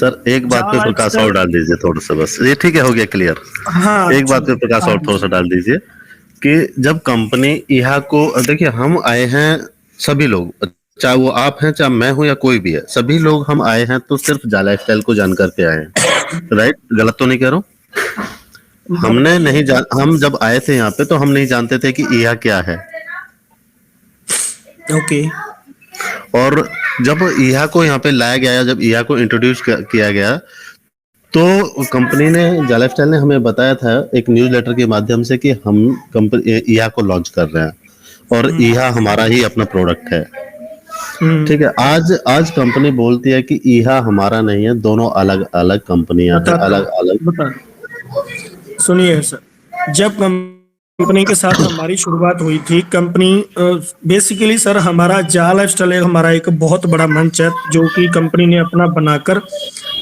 Sir एक बात पे जहाँ प्रकाश और लाइफस्टाइल। डाल दीजिए थोड़ा सा, बस ये ठीक है, हो गया क्लियर। हाँ एक बात पे चलिए। प्रकाश हाँ और थोड़ा सा जी। डाल दीजिए कि जब कंपनी यहाँ को, देखिए हम आए हैं सभी लोग, चाहे वो आप हैं चाहे मैं हूं या कोई भी है, सभी लोग हम आए हैं तो सिर्फ जाला स्टाइल को जान करके आए हैं, राइट? गलत तो नहीं कह रहा हूं? हमने बताइए। नहीं जान, हम जब आए थे यहाँ पे तो हम नहीं जानते थे कि यह क्या है। ओके। और जब ईहा को यहाँ पे लाया गया, जब ईहा को इंट्रोड्यूस किया गया, तो कंपनी ने, जाला स्टाइल ने हमें बताया था एक न्यूज़लेटर के माध्यम से कि हम कंपनी ईहा को लॉन्च कर रहे हैं और हम्म। ईहा हमारा ही अपना प्रोडक्ट है। हम्म। ठीक है, आज आज कंपनी बोलती है कि ईहा हमारा नहीं है, दोनों अलग अलग कंपनियां हैं, बताता अलग हूँ। अलग। बता सुनिए सर, जब कंपनी के साथ हमारी शुरुआत हुई थी, कंपनी बेसिकली सर हमारा जा लाइफस्टाइल हमारा एक बहुत बड़ा मंच है जो कि कंपनी ने अपना बनाकर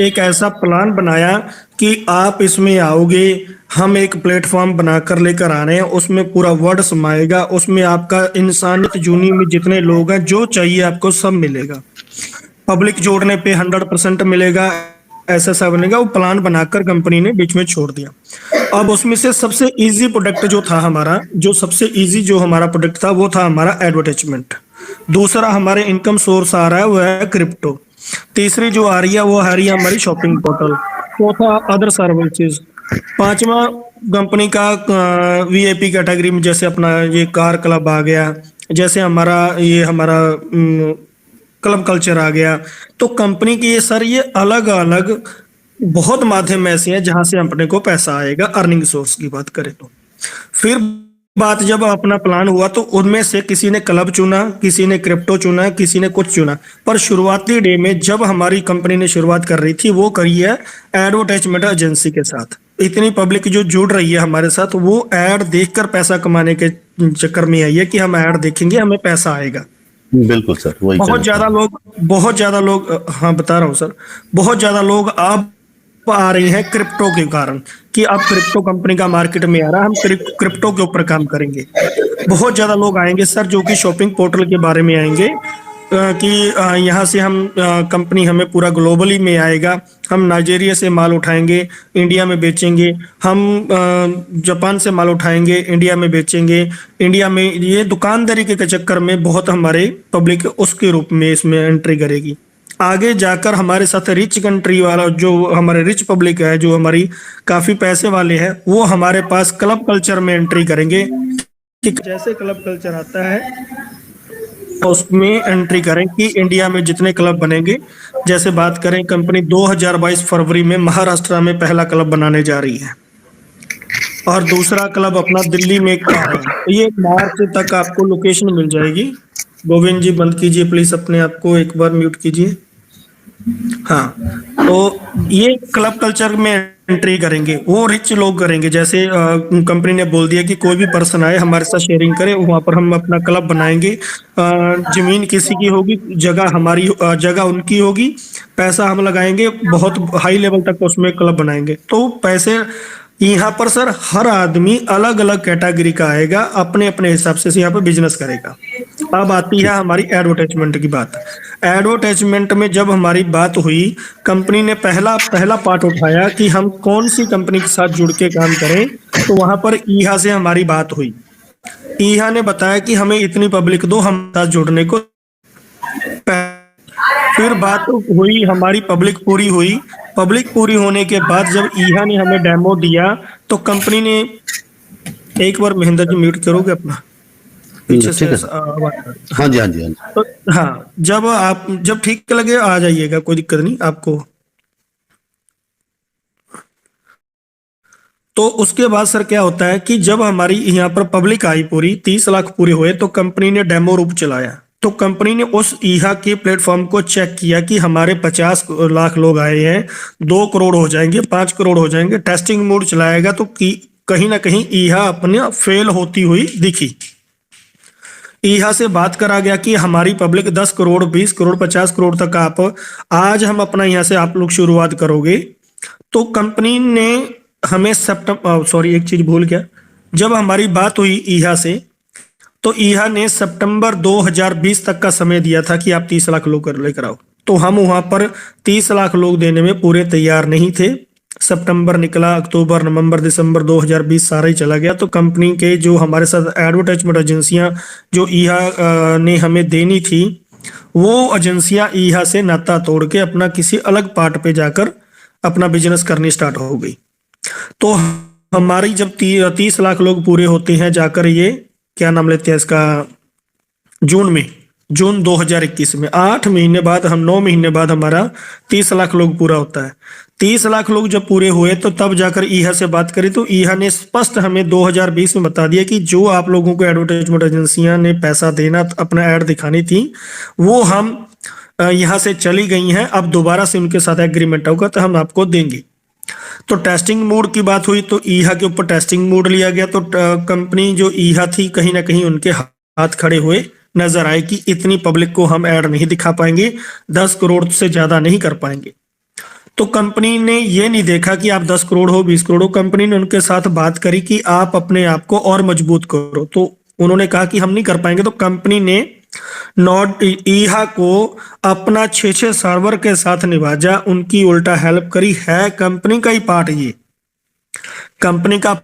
एक ऐसा प्लान बनाया कि आप इसमें आओगे, हम एक प्लेटफॉर्म बनाकर लेकर आ रहे हैं, उसमें पूरा वर्ड समाएगा, उसमें आपका इंसानियत जूनी में जितने लोग हैं जो चाहिए आपको सब मिलेगा, पब्लिक जोड़ने पे 100% मिलेगा, ऐसा सा बनेगा। वो प्लान बनाकर कंपनी ने बीच में छोड़ दिया। अब उसमें से सबसे इजी प्रोडक्ट जो था हमारा, जो सबसे इजी जो हमारा प्रोडक्ट था वो था हमारा एडवर्टाइजमेंट। दूसरा हमारे इनकम सोर्स आ रहा है वो है क्रिप्टो। तीसरी जो आ रही है वो आ रही है हमारी शॉपिंग पोर्टल। चौथा अदर सर्विसेज। पांचवा कंपनी का वीआईपी कैटेगरी में जैसे अपना ये कार क्लब आ गया, जैसे हमारा ये हमारा क्लब कल्चर आ गया। तो कंपनी की ये सर ये अलग अलग बहुत माध्यम ऐसे हैं जहां से अपने को पैसा आएगा, अर्निंग सोर्स की बात करें तो। फिर बात जब अपना प्लान हुआ तो उनमें से किसी ने क्लब चुना, किसी ने क्रिप्टो चुना, किसी ने कुछ चुना। पर शुरुआती डे में जब हमारी कंपनी ने शुरुआत कर रही थी वो करी है एडवर्टाइजमेंट एजेंसी के साथ। इतनी पब्लिक जो जुड़ रही है हमारे साथ वो ऐड देखकर पैसा कमाने के चक्कर में आई है कि हम ऐड देखेंगे हमें पैसा आएगा। बिल्कुल सर, वही बहुत कहना चाह ज्यादा रहा लोग बहुत ज्यादा लोग हाँ बता रहा हूँ सर, बहुत ज्यादा लोग अब आ रही हैं क्रिप्टो के कारण कि अब क्रिप्टो कंपनी का मार्केट में आ रहा है, हम क्रिप्टो के ऊपर काम करेंगे। बहुत ज्यादा लोग आएंगे सर जो कि शॉपिंग पोर्टल के बारे में आएंगे, कि यहाँ से हम कंपनी हमें पूरा ग्लोबली में आएगा, हम नाइजीरिया से माल उठाएंगे इंडिया में बेचेंगे, हम जापान से माल उठाएंगे इंडिया में बेचेंगे। इंडिया में ये दुकानदारी के चक्कर में बहुत हमारे पब्लिक उसके रूप में इसमें एंट्री करेगी। आगे जाकर हमारे साथ रिच कंट्री वाला जो हमारे रिच पब्लिक है, जो हमारी काफी पैसे वाले हैं, वो हमारे पास क्लब कल्चर में एंट्री करेंगे कि जैसे क्लब कल्चर आता है उसमें एंट्री करें कि इंडिया में जितने क्लब बनेंगे। जैसे बात करें कंपनी 2022 फरवरी में महाराष्ट्र में पहला क्लब बनाने जा रही है और दूसरा क्लब अपना दिल्ली में आ रहा है। तो ये मार्च तक आपको लोकेशन मिल जाएगी। गोविंद जी बंद कीजिए प्लीज, अपने आप को एक बार म्यूट कीजिए। हाँ, तो ये क्लब कल्चर में एंट्री करेंगे वो रिच लोग करेंगे। जैसे कंपनी ने बोल दिया कि कोई भी पर्सन आए हमारे साथ शेयरिंग करे, वहां पर हम अपना क्लब बनाएंगे। जमीन किसी की होगी, जगह हमारी, जगह उनकी होगी, पैसा हम लगाएंगे, बहुत हाई लेवल तक उसमें क्लब बनाएंगे। तो पैसे यहाँ पर सर हर आदमी अलग अलग कैटेगरी का आएगा, अपने अपने हिसाब से यहाँ पर बिजनेस करेगा। अब आती है हमारी एडवर्टाइजमेंट की बात। एडवर्टाइजमेंट में जब हमारी बात हुई, कंपनी ने पहला पहला पार्ट उठाया कि हम कौन सी कंपनी के साथ जुड़ के काम करें। तो वहां पर ईहा से हमारी बात हुई। ईहा ने बताया कि हमें इतनी पब्लिक दो हम साथ जुड़ने को। फिर बात हुई, हमारी पब्लिक पूरी हुई। पब्लिक पूरी होने के बाद जब ईहा ने हमें डेमो दिया तो कंपनी ने, एक बार महेंद्र जी म्यूट करोगे अपना, पीछे से ठीक है सर। आवाज आ रही है। हाँ हाँ, जी, हाँ जी, हाँ जी। तो हाँ, जब ठीक लगे आ जाइएगा, कोई दिक्कत नहीं आपको। तो उसके बाद सर क्या होता है कि जब हमारी यहाँ पर पब्लिक आई पूरी 30 लाख पूरे हुए तो कंपनी ने डेमो रूप चलाया। तो कंपनी ने उस ईहा के प्लेटफॉर्म को चेक किया कि हमारे 50 लाख लोग आए हैं, 2 करोड़ हो जाएंगे, 5 करोड़ हो जाएंगे, टेस्टिंग मोड चलाएगा तो कहीं ना कहीं ईहा अपने फेल होती हुई दिखी। ईहा से बात करा गया कि हमारी पब्लिक 10 करोड़, 20 करोड़, 50 करोड़ तक आप आज हम अपना यहाँ से आप लोग शुरुआत करोगे। तो कंपनी ने हमें सितंबर, सॉरी एक चीज भूल गया, जब हमारी बात हुई ईहा से तो ईहा ने सितंबर 2020 तक का समय दिया था कि आप 30 लाख लोग लेकर आओ। तो हम वहां पर 30 लाख लोग देने में पूरे तैयार नहीं थे। सितंबर निकला, अक्टूबर, नवंबर, दिसंबर 2020 सारा ही चला गया। तो कंपनी के जो हमारे साथ एडवर्टाइजमेंट एजेंसियां जो ईहा ने हमें देनी थी, वो एजेंसियां ईहा से नाता तोड़ के अपना किसी अलग पार्ट पे जाकर अपना बिजनेस करनी स्टार्ट हो गई। तो हमारी जब 30 लाख लोग पूरे होते हैं जाकर, ये क्या नाम लेते हैं इसका, जून 2021 में, 8 महीने बाद, हम 9 महीने बाद हमारा 30 लाख लोग पूरा होता है। 30 लाख लोग जब पूरे हुए तो तब जाकर ईहा से बात करी, तो ईहा ने स्पष्ट हमें 2020 में बता दिया कि जो आप लोगों को एडवर्टाइजमेंट एजेंसियां ने पैसा देना, अपना ऐड दिखानी थी, वो हम यहाँ से चली गई हैं। अब दोबारा से उनके साथ एग्रीमेंट होगा तो हम आपको देंगे। तो टेस्टिंग मोड की बात हुई, तो ईहा के ऊपर टेस्टिंग मोड लिया गया। तो कंपनी जो ईहा थी, कहीं ना कहीं उनके हाथ खड़े हुए नजर आए कि इतनी पब्लिक को हम ऐड नहीं दिखा पाएंगे, 10 करोड़ से ज्यादा नहीं कर पाएंगे। तो कंपनी ने ये नहीं देखा कि आप 10 करोड़ हो, 20 करोड़ हो। कंपनी ने उनके साथ बात करी कि आप अपने आप को और मजबूत करो। तो उन्होंने कहा कि हम नहीं कर पाएंगे। तो कंपनी ने नॉट ईहा को अपना 6 सर्वर के साथ निभाजा, उनकी उल्टा हेल्प करी। है कंपनी का ही पार्ट, ये कंपनी का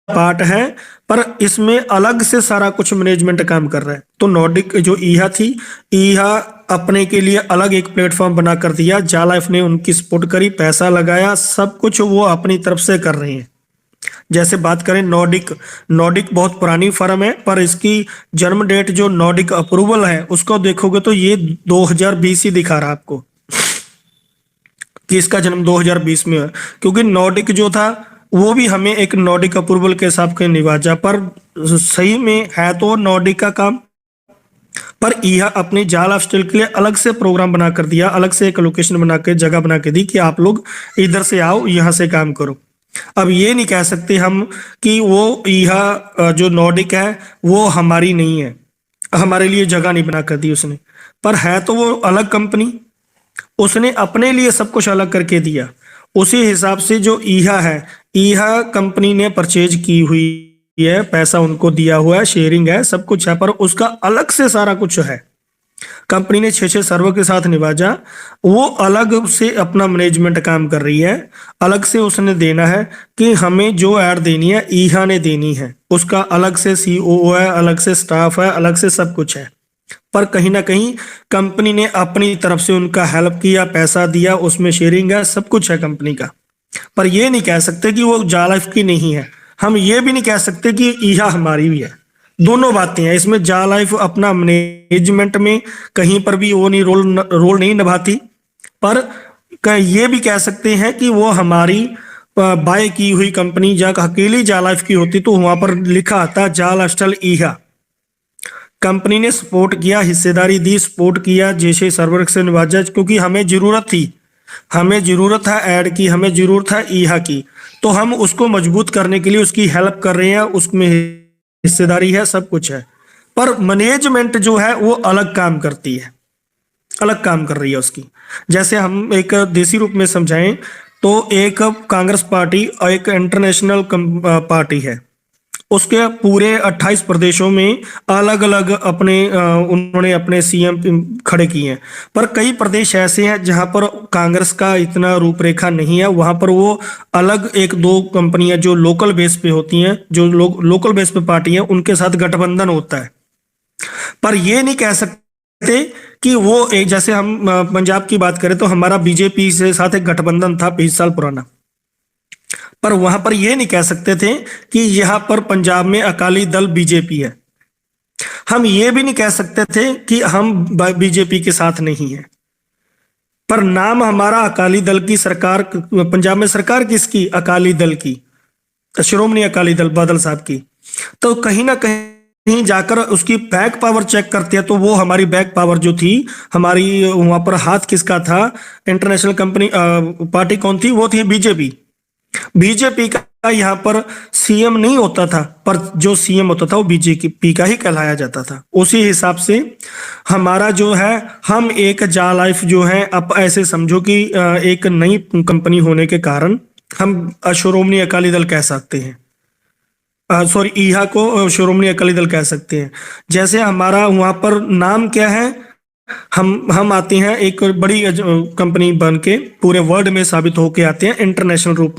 पार्ट है, पर इसमें अलग से सारा कुछ मैनेजमेंट काम कर रहा है। तो नॉर्डिक जो ईहा थी, ईहा अपने के लिए अलग एक प्लेटफॉर्म बना कर दिया। जालाइफ ने उनकी सपोर्ट करी, पैसा लगाया, सब कुछ वो अपनी तरफ से कर रहे हैं। जैसे बात करें नॉर्डिक, नॉर्डिक बहुत पुरानी फर्म है, पर इसकी जन्म डेट जो नॉर्डिक अप्रूवल है उसको देखोगे तो ये 2020 ही दिखा रहा है आपको कि इसका जन्म 2020 में है। क्योंकि नॉर्डिक जो था वो भी हमें एक नॉर्डिक अप्रूवल के हिसाब के निवाजा, पर सही में है तो नॉर्डिक का काम, पर ईहा अपने जाल स्टील के लिए अलग से प्रोग्राम बना कर दिया, अलग से एक लोकेशन बना के, जगह बना के दी कि आप लोग इधर से आओ, यहाँ से काम करो। अब ये नहीं कह सकते हम कि वो ईहा जो नॉर्डिक है वो हमारी नहीं है, हमारे लिए जगह नहीं बना कर दी उसने, पर है तो वो अलग कंपनी, उसने अपने लिए सब कुछ अलग करके दिया। उसी हिसाब से जो ईहा है, ईहा कंपनी ने परचेज की हुई है, पैसा उनको दिया हुआ है, शेयरिंग है, सब कुछ है, पर उसका अलग से सारा कुछ है। कंपनी ने 6 सर्वर के साथ निभाजा, वो अलग से अपना मैनेजमेंट काम कर रही है, अलग से उसने देना है कि हमें जो ऐड देनी है ईहा ने देनी है, उसका अलग से सीओओ है, अलग से स्टाफ है, अलग से सब कुछ है। पर कहीं ना कहीं कंपनी ने अपनी तरफ से उनका हेल्प किया, पैसा दिया, उसमें शेयरिंग है, सब कुछ है कंपनी का। पर ये नहीं कह सकते कि वो जालाइफ की नहीं है, हम ये भी नहीं कह सकते कि ईहा हमारी भी है। दोनों बातें हैं इसमें। जालाइफ अपना मैनेजमेंट में कहीं पर भी वो नहीं रोल नहीं निभाती, पर ये भी कह सकते हैं कि वो हमारी बाय की हुई कंपनी, जब अकेली जालाइफ की होती तो वहां पर लिखा आता जाल स्टील ईहा। कंपनी ने सपोर्ट किया, हिस्सेदारी दी, सपोर्ट किया, जैसे सर्वर से निभाजा, क्योंकि हमें जरूरत थी, हमें जरूरत है ऐड की, हमें जरूरत है ईहा की, तो हम उसको मजबूत करने के लिए उसकी हेल्प कर रहे हैं, उसमें हिस्सेदारी है, सब कुछ है। पर मैनेजमेंट जो है वो अलग काम करती है, अलग काम कर रही है उसकी। जैसे हम एक देसी रूप में समझाएं तो एक कांग्रेस पार्टी और एक इंटरनेशनल पार्टी है, उसके पूरे 28 प्रदेशों में अलग अलग उन्होंने अपने सीएम खड़े किए हैं। पर कई प्रदेश ऐसे हैं जहां पर कांग्रेस का इतना रूपरेखा नहीं है, वहां पर वो अलग 1-2 कंपनियां जो लोकल बेस पे होती हैं, जो लोकल बेस पे पार्टी हैं, उनके साथ गठबंधन होता है। पर ये नहीं कह सकते कि वो एक, जैसे हम पंजाब की बात करें तो हमारा बीजेपी से साथ एक गठबंधन था 20 साल पुराना, पर वहां पर यह नहीं कह सकते थे कि यहां पर पंजाब में अकाली दल बीजेपी है। हम ये भी नहीं कह सकते थे कि हम बीजेपी के साथ नहीं है, पर नाम हमारा अकाली दल की सरकार, पंजाब में सरकार किसकी, अकाली दल की, श्रोमणी अकाली दल बादल साहब की। तो कहीं ना कहीं जाकर उसकी बैक पावर चेक करते हैं तो वो हमारी बैक पावर जो थी हमारी, वहां पर हाथ किसका था, इंटरनेशनल कंपनी पार्टी कौन थी, वो थी बीजेपी। बीजेपी का यहाँ पर सीएम नहीं होता था, पर जो सीएम होता था वो बीजेपी का ही कहलाया जाता था। उसी हिसाब से हमारा जो है, हम एक जालाइफ जो है, अब ऐसे समझो कि एक नई कंपनी होने के कारण हम श्रोमणी अकाली दल कह सकते हैं, सॉरी ईहा को श्रोमणी अकाली दल कह सकते हैं। जैसे हमारा वहां पर नाम क्या है, हम आते हैं एक बड़ी कंपनी बन के, पूरे वर्ल्ड में साबित होके आते हैं इंटरनेशनल रूप